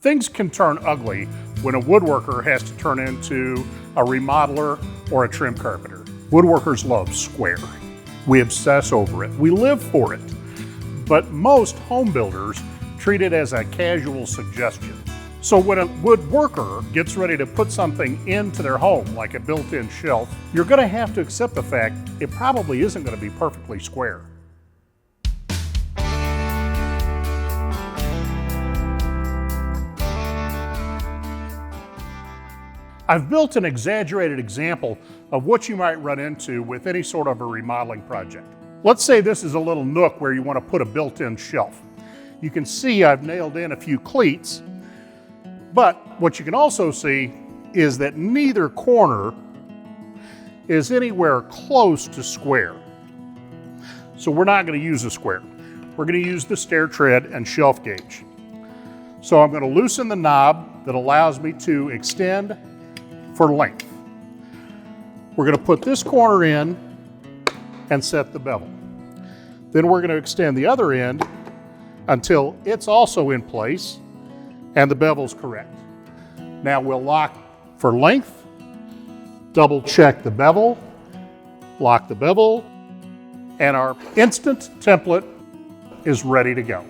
Things can turn ugly when a woodworker has to turn into a remodeler or a trim carpenter. Woodworkers love square. We obsess over it. We live for it. But most home builders treat it as a casual suggestion. So when a woodworker gets ready to put something into their home, like a built-in shelf, you're going to have to accept the fact it probably isn't going to be perfectly square. I've built an exaggerated example of what you might run into with any sort of a remodeling project. Let's say this is a little nook where you want to put a built-in shelf. You can see I've nailed in a few cleats, but what you can also see is that neither corner is anywhere close to square. So we're not going to use a square. We're going to use the stair tread and shelf gauge. So I'm going to loosen the knob that allows me to extend for length. We're going to put this corner in and set the bevel. Then we're going to extend the other end until it's also in place and the bevel's correct. Now we'll lock for length, double check the bevel, lock the bevel, and our instant template is ready to go.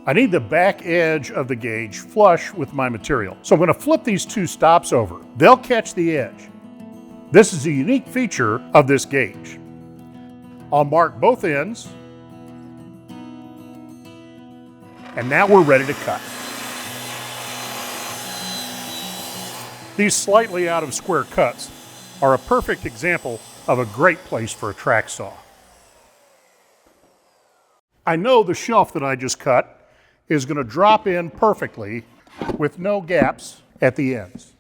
I need the back edge of the gauge flush with my material. So I'm going to flip these two stops over. They'll catch the edge. This is a unique feature of this gauge. I'll mark both ends. And now we're ready to cut. These slightly out of square cuts are a perfect example of a great place for a track saw. I know the shelf that I just cut is going to drop in perfectly with no gaps at the ends.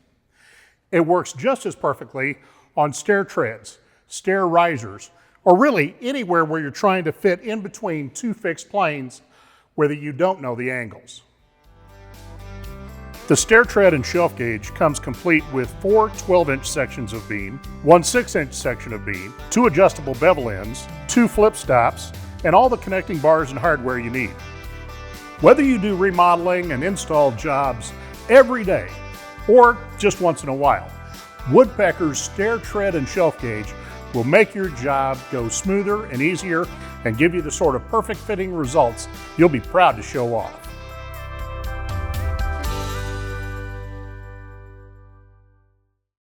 It works just as perfectly on stair treads, stair risers, or really anywhere where you're trying to fit in between two fixed planes where you don't know the angles. The stair tread and shelf gauge comes complete with 4 12-inch sections of beam, 1 6-inch section of beam, 2 adjustable bevel ends, 2 flip stops, and all the connecting bars and hardware you need. Whether you do remodeling and install jobs every day or just once in a while, Woodpeckers stair tread and shelf gauge will make your job go smoother and easier and give you the sort of perfect fitting results you'll be proud to show off.